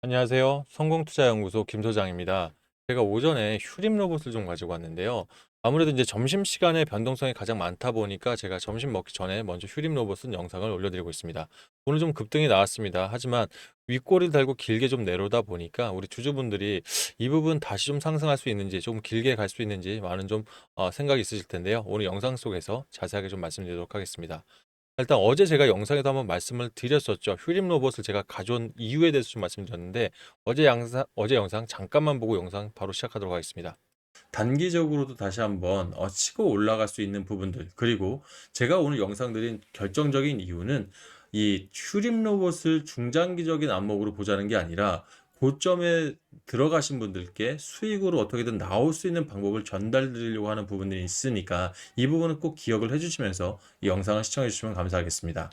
안녕하세요. 성공투자연구소 김 소장입니다. 제가 오전에 휴림 로봇을 좀 가지고 왔는데요. 아무래도 이제 점심시간에 변동성이 가장 많다 보니까 제가 점심 먹기 전에 먼저 휴림 로봇은 영상을 올려드리고 있습니다. 오늘 좀 급등이 나왔습니다. 하지만 윗꼬리를 달고 길게 좀 내려오다 보니까 우리 주주분들이 이 부분 다시 좀 상승할 수 있는지 좀 길게 갈 수 있는지 많은 좀 생각이 있으실 텐데요. 오늘 영상 속에서 자세하게 좀 말씀드리도록 하겠습니다. 일단 어제 제가 영상에도 한번 말씀을 드렸었죠. 휴림 로봇을 제가 가져온 이유에 대해서 좀 말씀드렸는데 어제 영상 잠깐만 보고 영상 바로 시작하도록 하겠습니다. 단기적으로도 다시 한번 치고 올라갈 수 있는 부분들, 그리고 제가 오늘 영상 드린 결정적인 이유는 이 휴림 로봇을 중장기적인 안목으로 보자는 게 아니라 고점에 들어가신 분들께 수익으로 어떻게든 나올 수 있는 방법을 전달 드리려고 하는 부분들이 있으니까 이 부분은 꼭 기억을 해 주시면서 이 영상을 시청해 주시면 감사하겠습니다.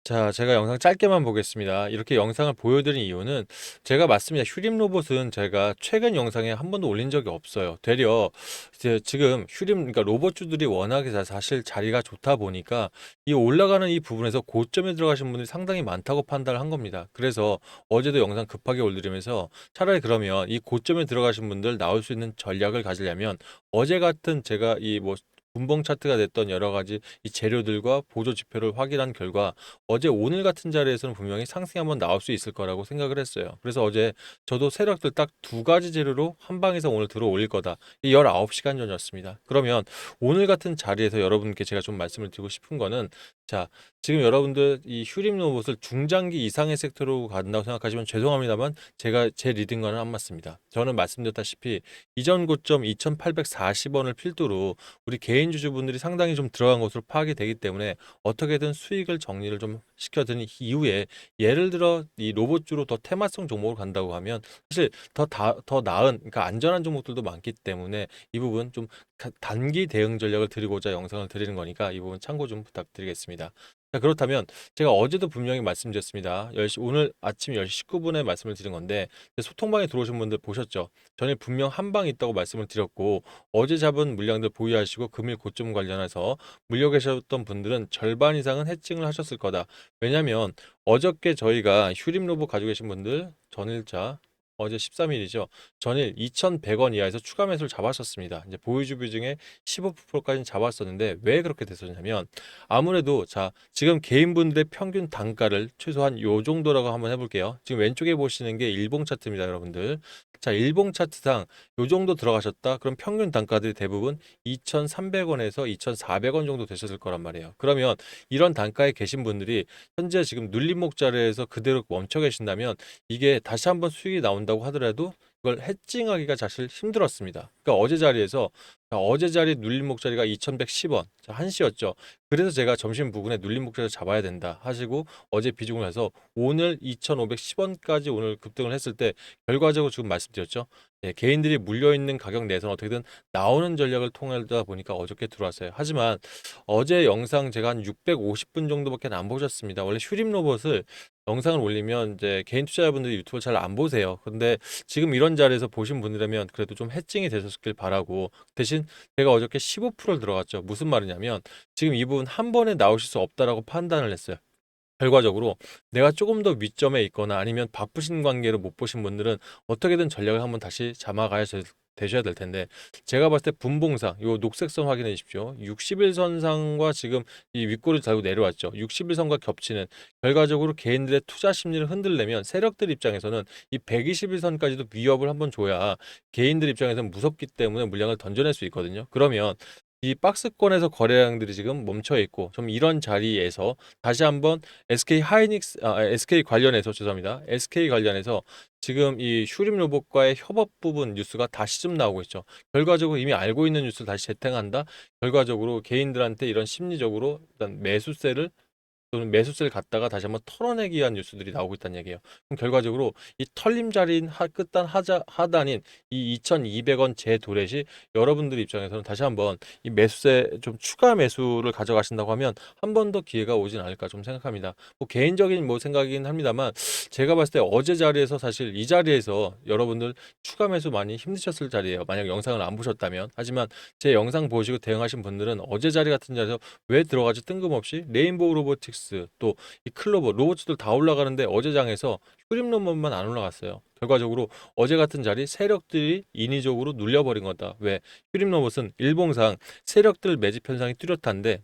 자, 제가 영상 짧게만 보겠습니다. 이렇게 영상을 보여드린 이유는 제가 맞습니다. 휴림 로봇은 제가 최근 영상에 한 번도 올린 적이 없어요. 되려 이제 지금 그러니까 로봇주들이 워낙에 사실 자리가 좋다 보니까 이 올라가는 이 부분에서 고점에 들어가신 분들이 상당히 많다고 판단을 한 겁니다. 그래서 어제도 영상 급하게 올리면서 차라리 그러면 이 고점에 들어가신 분들 나올 수 있는 전략을 가지려면 어제 같은 제가 이 뭐 분봉 차트가 됐던 여러 가지 이 재료들과 보조 지표를 확인한 결과 어제 오늘 같은 자리에서는 분명히 상승이 한번 나올 수 있을 거라고 생각을 했어요. 그래서 어제 저도 세력들 딱 두 가지 재료로 한 방에서 오늘 들어 올릴 거다. 이 19시간 전이었습니다. 그러면 오늘 같은 자리에서 여러분께 제가 좀 말씀을 드리고 싶은 거는 자, 지금 여러분들 이 휴림 로봇을 중장기 이상의 섹터로 간다고 생각하시면 죄송합니다만 제가 제 리딩과는 안 맞습니다. 저는 말씀드렸다시피 이전 고점 2,840원을 필두로 우리 개인 주주분들이 상당히 좀 들어간 것으로 파악이 되기 때문에 어떻게든 수익을 정리를 좀 시켜드린 이후에 예를 들어 이 로봇주로 더 테마성 종목을 간다고 하면 사실 더 나은 그러니까 안전한 종목들도 많기 때문에 이 부분 좀 단기 대응 전략을 드리고자 영상을 드리는 거니까 이 부분 참고 좀 부탁드리겠습니다. 자, 그렇다면 제가 어제도 분명히 말씀드렸습니다. 10시, 오늘 아침 10시 19분에 말씀을 드린 건데 소통방에 들어오신 분들 보셨죠? 전에 분명 한 방 있다고 말씀을 드렸고 어제 잡은 물량들 보유하시고 금일 고점 관련해서 물려 계셨던 분들은 절반 이상은 해칭을 하셨을 거다. 왜냐면 어저께 저희가 휴림 로봇 가지고 계신 분들 전일자 어제 13일이죠. 전일 2,100원 이하에서 추가 매수를 잡았었습니다. 이제 보유주뷰 중에 15%까지는 잡았었는데 왜 그렇게 됐었냐면 아무래도 자, 지금 개인분들의 평균 단가를 최소한 요 정도라고 한번 해볼게요. 지금 왼쪽에 보시는 게 일봉 차트입니다, 여러분들. 자, 일봉 차트상 요 정도 들어가셨다. 그럼 평균 단가들이 대부분 2,300원에서 2,400원 정도 되셨을 거란 말이에요. 그러면 이런 단가에 계신 분들이 현재 지금 눌림목 자리에서 그대로 멈춰 계신다면 이게 다시 한번 수익이 나온다고 하더라도 그걸 해칭하기가 사실 힘들었습니다. 그러니까 어제 자리에서 어제 자리 눌림목 자리가 2,110원, 1시였죠. 그래서 제가 점심 부근에 눌림목 자리를 잡아야 된다 하시고 어제 비중을 해서 오늘 2,510원까지 오늘 급등을 했을 때 결과적으로 지금 말씀드렸죠. 예, 개인들이 물려있는 가격 내에서는 어떻게든 나오는 전략을 통하다 보니까 어저께 들어왔어요. 하지만 어제 영상 제가 한 650분 정도밖에 안 보셨습니다. 원래 휴림 로봇을 영상을 올리면 이제 개인 투자자분들이 유튜브를 잘 안 보세요. 근데 지금 이런 자리에서 보신 분이라면 그래도 좀 해칭이 되셨길 바라고 대신 제가 어저께 15%를 들어갔죠. 무슨 말이냐면 지금 이 부분 한 번에 나오실 수 없다라고 판단을 했어요. 결과적으로 내가 조금 더 위점에 있거나 아니면 바쁘신 관계로 못 보신 분들은 어떻게든 전략을 한번 다시 잡아가야 되셔야 될 텐데 제가 봤을 때 분봉상 요 녹색선 확인해 주십시오. 60일선상과 지금 이 윗꼬리를 달고 내려왔죠. 60일선과 겹치는 결과적으로 개인들의 투자 심리를 흔들려면 세력들 입장에서는 이 120일선까지도 위협을 한번 줘야 개인들 입장에서는 무섭기 때문에 물량을 던져낼 수 있거든요. 그러면 이 박스권에서 거래량들이 지금 멈춰 있고 좀 이런 자리에서 다시 한번 SK 관련해서 죄송합니다. SK 관련해서 지금 이 휴림 로봇과의 협업 부분 뉴스가 다시 좀 나오고 있죠. 결과적으로 이미 알고 있는 뉴스를 다시 재탕한다. 결과적으로 개인들한테 이런 심리적으로 일단 매수세를 또는 매수세를 갖다가 다시 한번 털어내기 위한 뉴스들이 나오고 있다는 얘기예요. 그럼 결과적으로 이 털림 자리인 하단인 이 2,200원 재도렛이 여러분들 입장에서는 다시 한번 이 매수세 좀 추가 매수를 가져가신다고 하면 한 번 더 기회가 오진 않을까 좀 생각합니다. 뭐 개인적인 뭐 생각이긴 합니다만 제가 봤을 때 어제 자리에서 사실 이 자리에서 여러분들 추가 매수 많이 힘드셨을 자리예요. 만약 영상을 안 보셨다면. 하지만 제 영상 보시고 대응하신 분들은 어제 자리 같은 자리에서 왜 들어가지 뜬금없이 레인보우 로보틱스 럭스 또 이 클로버 로봇들 다 올라가는데 어제 장에서 휴림 로봇만 안 올라갔어요. 결과적으로 어제 같은 자리 세력들이 인위적으로 눌려버린 거다. 왜? 휴림 로봇은 일봉상 세력들 매집 현상이 뚜렷한데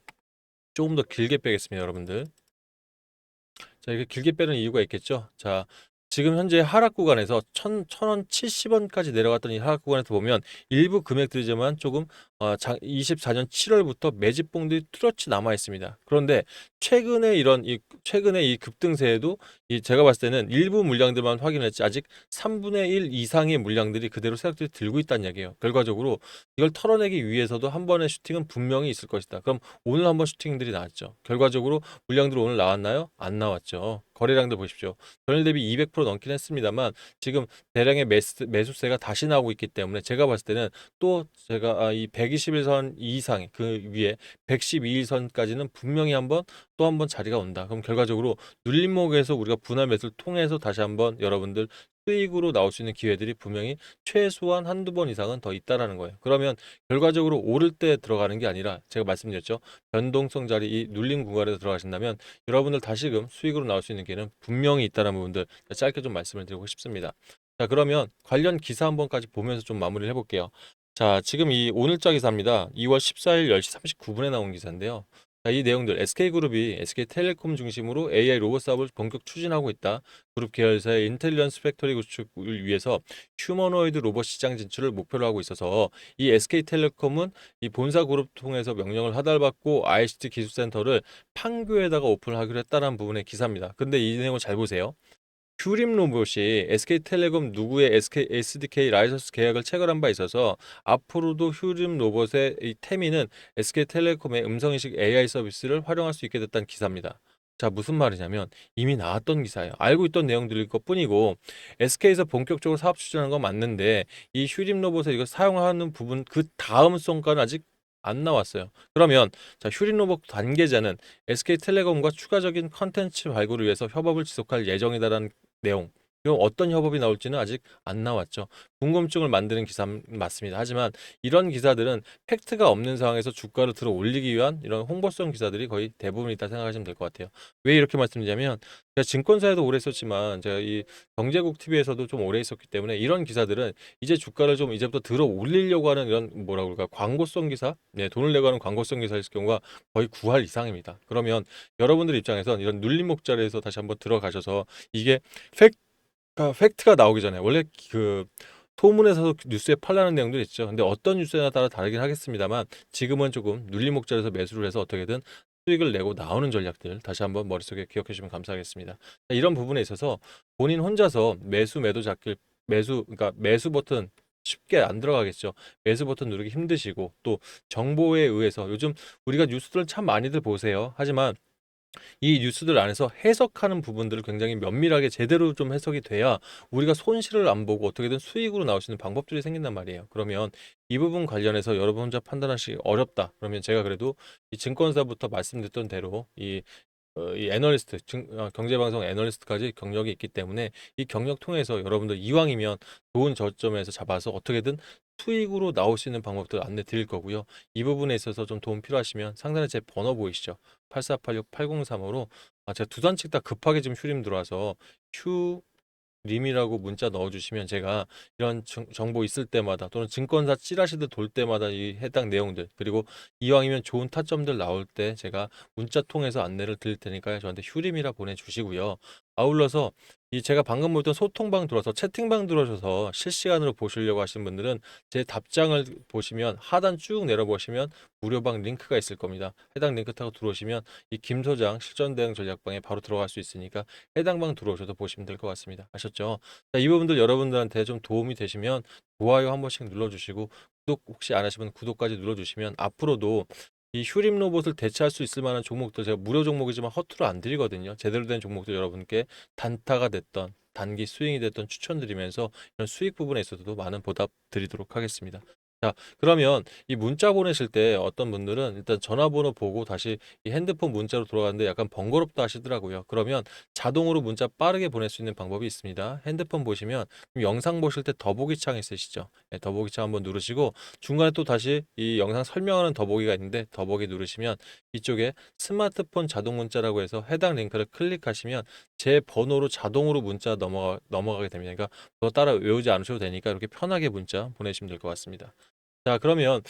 조금 더 길게 빼겠습니다, 여러분들. 자, 이렇게 길게 빼는 이유가 있겠죠. 자, 지금 현재 하락 구간에서 1,070원까지 내려갔던 이 하락 구간에서 보면 일부 금액들이지만 조금 24년 7월부터 매집봉들이 뚜렷이 남아 있습니다. 그런데 최근에 이 급등세에도 이 제가 봤을 때는 일부 물량들만 확인했지 아직 3분의 1 이상의 물량들이 그대로 세력들이 들고 있다는 얘기예요. 결과적으로 이걸 털어내기 위해서도 한 번의 슈팅은 분명히 있을 것이다. 그럼 오늘 한번 슈팅들이 나왔죠. 결과적으로 물량들 오늘 나왔나요? 안 나왔죠. 거래량들 보십시오. 전일 대비 200% 넘긴 했습니다만 지금 대량의 매수세가 다시 나오고 있기 때문에 제가 봤을 때는 또 제가 이 121선 이상 그 위에 112일선까지는 분명히 또 한번 자리가 온다. 그럼 결과적으로 눌림목에서 우리가 분할 매수를 통해서 다시 한번 여러분들 수익으로 나올 수 있는 기회들이 분명히 최소한 한두 번 이상은 더 있다라는 거예요. 그러면 결과적으로 오를 때 들어가는 게 아니라 제가 말씀드렸죠. 변동성 자리 이 눌림 구간에서 들어가신다면 여러분들 다시금 수익으로 나올 수 있는 기회는 분명히 있다는 부분들 짧게 좀 말씀을 드리고 싶습니다. 자, 그러면 관련 기사 한 번까지 보면서 좀 마무리를 해볼게요. 자, 지금 이 오늘자 기사입니다. 2월 14일 10시 39분에 나온 기사인데요. 자, 이 내용들 SK그룹이 SK텔레콤 중심으로 AI 로봇 사업을 본격 추진하고 있다. 그룹 계열사의 인텔리전스 팩토리 구축을 위해서 휴머노이드 로봇 시장 진출을 목표로 하고 있어서 이 SK텔레콤은 이 본사 그룹 통해서 명령을 하달받고 ICT 기술센터를 판교에다가 오픈하기로 했다는 부분의 기사입니다. 근데 이 내용을 잘 보세요. 큐림 로봇이 SK텔레콤 누구의 SDK 라이선스 계약을 체결한 바 있어서 앞으로도 휴림 로봇의 이 태미는 SK텔레콤의 음성인식 AI 서비스를 활용할 수 있게 됐다는 기사입니다. 자, 무슨 말이냐면 이미 나왔던 기사예요. 알고 있던 내용들일 것 뿐이고 SK에서 본격적으로 사업 추진하는 건 맞는데 이 휴림 로봇을 이거 사용하는 부분 그 다음 성과는 아직 안 나왔어요. 그러면 자, 휴림 로봇 관계자는 SK텔레콤과 추가적인 컨텐츠 발굴을 위해서 협업을 지속할 예정이다라는 내용. 그럼 어떤 협업이 나올지는 아직 안 나왔죠. 궁금증을 만드는 기사 맞습니다. 하지만 이런 기사들은 팩트가 없는 상황에서 주가를 들어 올리기 위한 이런 홍보성 기사들이 거의 대부분이다 생각하시면 될 것 같아요. 왜 이렇게 말씀드리냐면 제가 증권사에도 오래 있었지만 제가 이 경제국 TV에서도 좀 오래 있었기 때문에 이런 기사들은 이제 주가를 좀 이제부터 들어 올리려고 하는 이런 뭐라 그럴까 광고성 기사, 네, 돈을 내고 하는 광고성 기사일 경우가 거의 9할 이상입니다. 그러면 여러분들 입장에선 이런 눌림 목자리에서 다시 한번 들어가셔서 이게 팩트가 나오기 전에 원래 그 소문에서도 뉴스에 팔라는 내용도 있죠. 근데 어떤 뉴스에 따라 다르긴 하겠습니다만 지금은 조금 눌림 목자리에서 매수를 해서 어떻게든 수익을 내고 나오는 전략들 다시 한번 머릿속에 기억해 주시면 감사하겠습니다. 자, 이런 부분에 있어서 본인 혼자서 매도 잡길 그러니까 매수 버튼 쉽게 안 들어가겠죠. 매수 버튼 누르기 힘드시고 또 정보에 의해서 요즘 우리가 뉴스들을 참 많이들 보세요. 하지만 이 뉴스들 안에서 해석하는 부분들을 굉장히 면밀하게 제대로 좀 해석이 돼야 우리가 손실을 안 보고 어떻게든 수익으로 나올 수 있는 방법들이 생긴단 말이에요. 그러면 이 부분 관련해서 여러분 혼자 판단하시기 어렵다. 그러면 제가 그래도 이 증권사부터 말씀드렸던 대로 이 애널리스트, 경제방송 애널리스트까지 경력이 있기 때문에 이 경력 통해서 여러분들 이왕이면 좋은 저점에서 잡아서 어떻게든 수익으로 나올 수 있는 방법들 안내 드릴 거고요. 이 부분에 있어서 좀 도움 필요하시면 상단에 제 번호 보이시죠? 8486-8035로 제가 두 단씩 다 급하게 지금 휴림 들어와서 님이라고 문자 넣어주시면 제가 이런 정보 있을 때마다 또는 증권사 찌라시들 돌 때마다 이 해당 내용들 그리고 이왕이면 좋은 타점들 나올 때 제가 문자 통해서 안내를 드릴 테니까요. 저한테 휴림이라 보내주시고요. 아울러서 이 제가 방금 보던 소통방 들어서 채팅방 들어오셔서 실시간으로 보시려고 하신 분들은 제 답장을 보시면 하단 쭉 내려보시면 무료방 링크가 있을 겁니다. 해당 링크 타고 들어오시면 이 김 소장 실전 대응 전략방에 바로 들어갈 수 있으니까 해당 방 들어오셔도 보시면 될 것 같습니다. 아셨죠? 자, 이 부분들 여러분들한테 좀 도움이 되시면 좋아요 한 번씩 눌러주시고 구독 혹시 안 하시면 구독까지 눌러주시면 앞으로도 이 휴림 로봇을 대체할 수 있을 만한 종목들 제가 무료 종목이지만 허투루 안 드리거든요. 제대로 된 종목들 여러분께 단타가 됐던 단기 스윙이 됐던 추천드리면서 이런 수익 부분에 있어서도 많은 보답 드리도록 하겠습니다. 자, 그러면 이 문자 보내실 때 어떤 분들은 일단 전화번호 보고 다시 이 핸드폰 문자로 돌아가는데 약간 번거롭다 하시더라고요. 그러면 자동으로 문자 빠르게 보낼 수 있는 방법이 있습니다. 핸드폰 보시면 영상 보실 때 더보기 창 있으시죠? 네, 더보기 창 한번 누르시고 중간에 또 다시 이 영상 설명하는 더보기가 있는데 더보기 누르시면 이쪽에 스마트폰 자동 문자라고 해서 해당 링크를 클릭하시면 제 번호로 자동으로 문자 넘어가게 됩니다. 그러니까 더 따라 외우지 않으셔도 되니까 이렇게 편하게 문자 보내시면 될 것 같습니다. 자, 그러면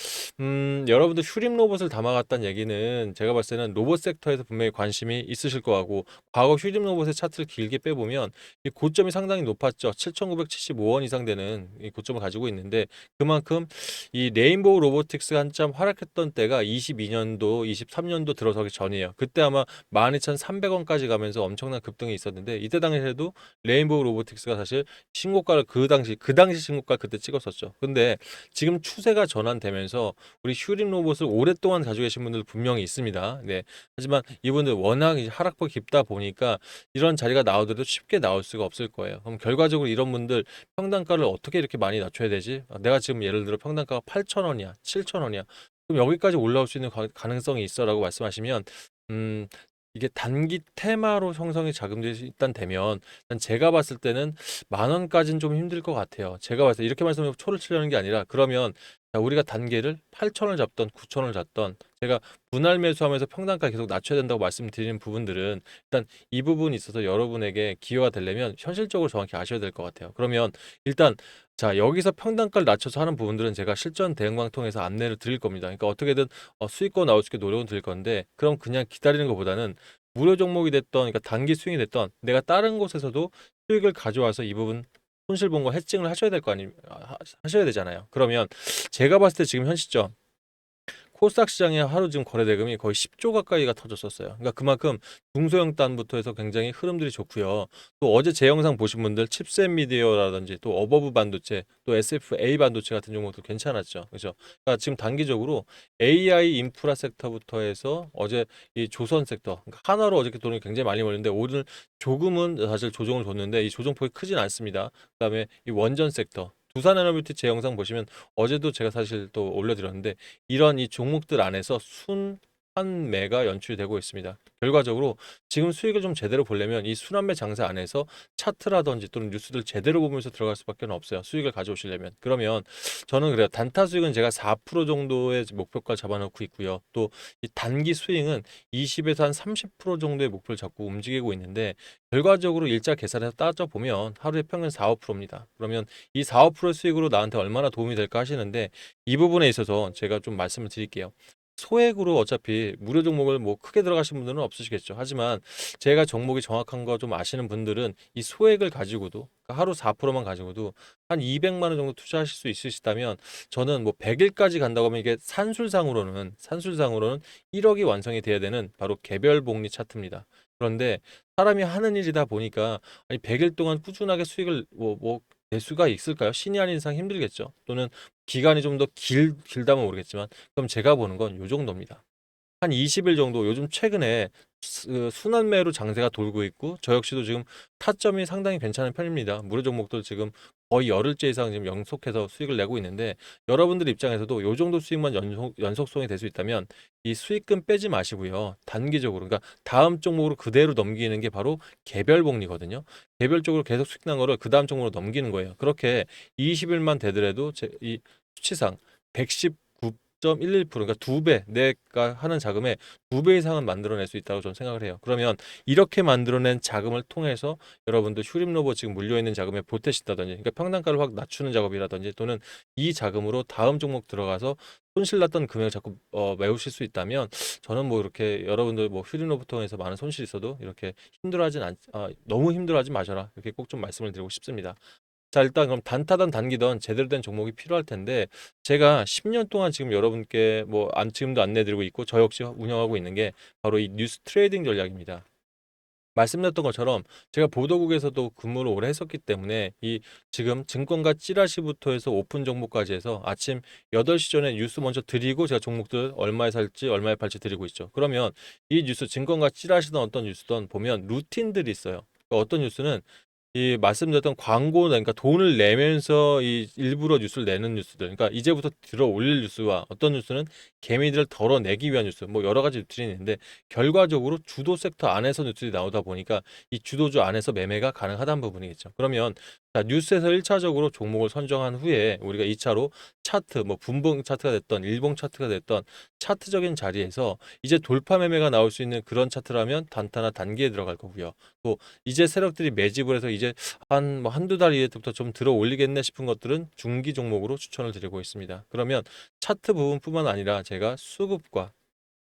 여러분들 휴림 로봇을 담아갔다는 얘기는 제가 봤을 때는 로봇 섹터에서 분명히 관심이 있으실 거고 과거 휴림 로봇의 차트를 길게 빼보면 이 고점이 상당히 높았죠. 7,975원 이상 되는 이 고점을 가지고 있는데 그만큼 이 레인보우 로보틱스가 한참 활약했던 때가 22년도, 23년도 들어서기 전이에요. 그때 아마 12,300원까지 가면서 엄청난 급등이 있었는데 이때 당시에도 레인보우 로보틱스가 사실 신고가를 그 당시 신고가 그때 찍었었죠. 근데 지금 추세가 전환되면서 우리 휴림 로봇을 오랫동안 가지고 계신 분들 분명히 있습니다. 네. 하지만 이분들 워낙 이제 하락폭이 깊다 보니까 이런 자리가 나오더라도 쉽게 나올 수가 없을 거예요. 그럼 결과적으로 이런 분들 평단가를 어떻게 이렇게 많이 낮춰야 되지? 내가 지금 예를 들어 평단가가 8,000원이야, 7,000원이야. 그럼 여기까지 올라올 수 있는 가능성이 있어라고 말씀하시면 음, 이게 단기 테마로 형성이 자금들이 일단 되면 일단 제가 봤을 때는 10,000원까지는 좀 힘들 것 같아요. 제가 봤을 때 이렇게 말씀하면 초를 치려는 게 아니라 그러면 자, 우리가 단계를 8,000원을 잡던 9,000원을 잡던 제가 분할 매수하면서 평단가 계속 낮춰야 된다고 말씀드리는 부분들은 일단 이 부분이 있어서 여러분에게 기여가 되려면 현실적으로 정확히 아셔야 될 것 같아요. 그러면 일단 자, 여기서 평단가를 낮춰서 하는 부분들은 제가 실전 대응방 통해서 안내를 드릴 겁니다. 그러니까 어떻게든 수익권 나올 수 있게 노력은 드릴 건데 그럼 그냥 기다리는 것보다는 무료 종목이 됐던 그러니까 단기 스윙이 됐던 내가 다른 곳에서도 수익을 가져와서 이 부분 손실 본 거 해칭을 하셔야 될 거 아니 하셔야 되잖아요. 그러면 제가 봤을 때 지금 현 시점 코스닥 시장에 하루 지금 거래 대금이 거의 10조 가까이가 터졌었어요. 그러니까 그만큼 중소형 단부터 해서 굉장히 흐름들이 좋고요. 또 어제 제 영상 보신 분들 칩셋 미디어라든지 또 어버브 반도체, 또 SFA 반도체 같은 종목도 괜찮았죠. 그죠? 그러니까 지금 단기적으로 AI 인프라 섹터부터 해서 어제 이 조선 섹터, 그러니까 하나로 어저께 돈이 굉장히 많이 몰렸는데 오늘 조금은 사실 조정을 줬는데 이 조정폭이 크진 않습니다. 그다음에 이 원전 섹터 두산에너비티 제 영상 보시면 어제도 제가 사실 또 올려드렸는데 이런 이 종목들 안에서 순환매가 연출이 되고 있습니다. 결과적으로 지금 수익을 좀 제대로 보려면 이 순환매 장세 안에서 차트라든지 또는 뉴스들 제대로 보면서 들어갈 수밖에 없어요. 수익을 가져오시려면. 그러면 저는 그래요. 단타 수익은 제가 4% 정도의 목표가 잡아놓고 있고요. 또 이 단기 수익은 20에서 한 30% 정도의 목표를 잡고 움직이고 있는데 결과적으로 일자 계산해서 따져보면 하루에 평균 4, 5%입니다. 그러면 이 4, 5% 수익으로 나한테 얼마나 도움이 될까 하시는데 이 부분에 있어서 제가 좀 말씀을 드릴게요. 소액으로 어차피 무료 종목을 뭐 크게 들어가신 분들은 없으시겠죠. 하지만 제가 종목이 정확한 거 좀 아시는 분들은 이 소액을 가지고도 그러니까 하루 4%만 가지고도 한 200만 원 정도 투자하실 수 있으시다면 저는 뭐 100일까지 간다고 하면 이게 산술상으로는 1억이 완성이 돼야 되는 바로 개별 복리 차트입니다. 그런데 사람이 하는 일이다 보니까 아니 100일 동안 꾸준하게 수익을 낼 수가 있을까요? 신이 아닌 이상 힘들겠죠. 또는 기간이 좀 더 길다면 모르겠지만 그럼 제가 보는 건 요 정도입니다. 한 20일 정도 요즘 최근에 순환매로 장세가 돌고 있고 저 역시도 지금 타점이 상당히 괜찮은 편입니다. 무료 종목들 지금 거의 열흘째 이상 지금 연속해서 수익을 내고 있는데 여러분들 입장에서도 요 정도 수익만 연속성이 될 수 있다면 이 수익금 빼지 마시고요. 단기적으로 그러니까 다음 종목으로 그대로 넘기는 게 바로 개별 복리거든요. 개별적으로 계속 수익 난 거를 그 다음 종목으로 넘기는 거예요. 그렇게 20일만 되더라도 이 수치상 119.11% 그러니까 두 배 내가 하는 자금의 두 배 이상은 만들어낼 수 있다고 저는 생각을 해요. 그러면 이렇게 만들어낸 자금을 통해서 여러분들 휴림 로봇 지금 물려 있는 자금에 보태신다든지 그러니까 평단가를 확 낮추는 작업이라든지 또는 이 자금으로 다음 종목 들어가서 손실 났던 금액을 자꾸 메우실 수 있다면 저는 뭐 이렇게 여러분들 뭐 휴림 로봇 통해서 많은 손실이 있어도 이렇게 너무 힘들어하지 마셔라 이렇게 꼭 좀 말씀을 드리고 싶습니다. 자, 일단 그럼 단타든 단기든 제대로 된 종목이 필요할 텐데 제가 10년 동안 지금 여러분께 지금도 안내드리고 있고 저 역시 운영하고 있는 게 바로 이 뉴스 트레이딩 전략입니다. 말씀드렸던 것처럼 제가 보도국에서도 근무를 오래 했었기 때문에 이 지금 증권가 찌라시부터 해서 오픈 정보까지 해서 아침 8시 전에 뉴스 먼저 드리고 제가 종목들 얼마에 살지 얼마에 팔지 드리고 있죠. 그러면 이 뉴스 증권가 찌라시든 어떤 뉴스든 보면 루틴들이 있어요. 그러니까 어떤 뉴스는 이 말씀드렸던 광고, 그러니까 돈을 내면서 이 일부러 뉴스를 내는 뉴스들, 그러니까 이제부터 들어 올릴 뉴스와 어떤 뉴스는 개미들을 덜어내기 위한 뉴스, 뭐 여러 가지 뉴스들이 있는데 결과적으로 주도 섹터 안에서 뉴스들이 나오다 보니까 이 주도주 안에서 매매가 가능하다는 부분이겠죠. 그러면 자, 뉴스에서 1차적으로 종목을 선정한 후에 우리가 2차로 차트, 뭐 분봉 차트가 됐던 일봉 차트가 됐던 차트적인 자리에서 이제 돌파 매매가 나올 수 있는 그런 차트라면 단타나 단기에 들어갈 거고요. 또 이제 세력들이 매집을 해서 이제 한 뭐 한두 달 이후부터 좀 들어 올리겠네 싶은 것들은 중기 종목으로 추천을 드리고 있습니다. 그러면 차트 부분뿐만 아니라 제가 수급과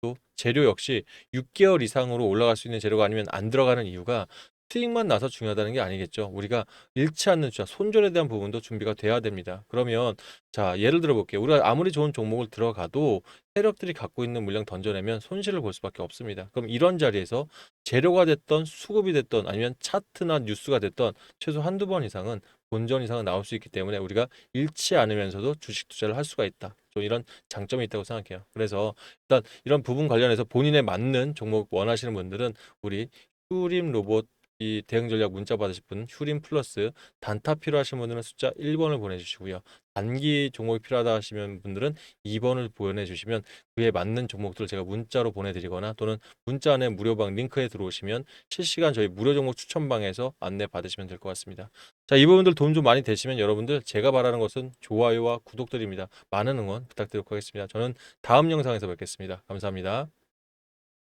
또 재료 역시 6개월 이상으로 올라갈 수 있는 재료가 아니면 안 들어가는 이유가 수익만 나서 중요하다는 게 아니겠죠. 우리가 잃지 않는 투자, 손절에 대한 부분도 준비가 돼야 됩니다. 그러면 자, 예를 들어 볼게요. 우리가 아무리 좋은 종목을 들어가도 세력들이 갖고 있는 물량 던져내면 손실을 볼 수밖에 없습니다. 그럼 이런 자리에서 재료가 됐던 수급이 됐던 아니면 차트나 뉴스가 됐던 최소 한두 번 이상은 본전 이상은 나올 수 있기 때문에 우리가 잃지 않으면서도 주식 투자를 할 수가 있다. 좀 이런 장점이 있다고 생각해요. 그래서 일단 이런 부분 관련해서 본인에 맞는 종목 원하시는 분들은 우리 휴림 로봇 이 대응 전략 문자 받으실 분 휴림 플러스 단타 필요하신 분들은 숫자 1번을 보내주시고요. 단기 종목이 필요하다 하시면 분들은 2번을 보내주시면 그에 맞는 종목들을 제가 문자로 보내드리거나 또는 문자 안에 무료방 링크에 들어오시면 실시간 저희 무료 종목 추천방에서 안내 받으시면 될 것 같습니다. 자, 이 부분들 도움 좀 많이 되시면 여러분들 제가 바라는 것은 좋아요와 구독드립니다. 많은 응원 부탁드리도록 하겠습니다. 저는 다음 영상에서 뵙겠습니다. 감사합니다.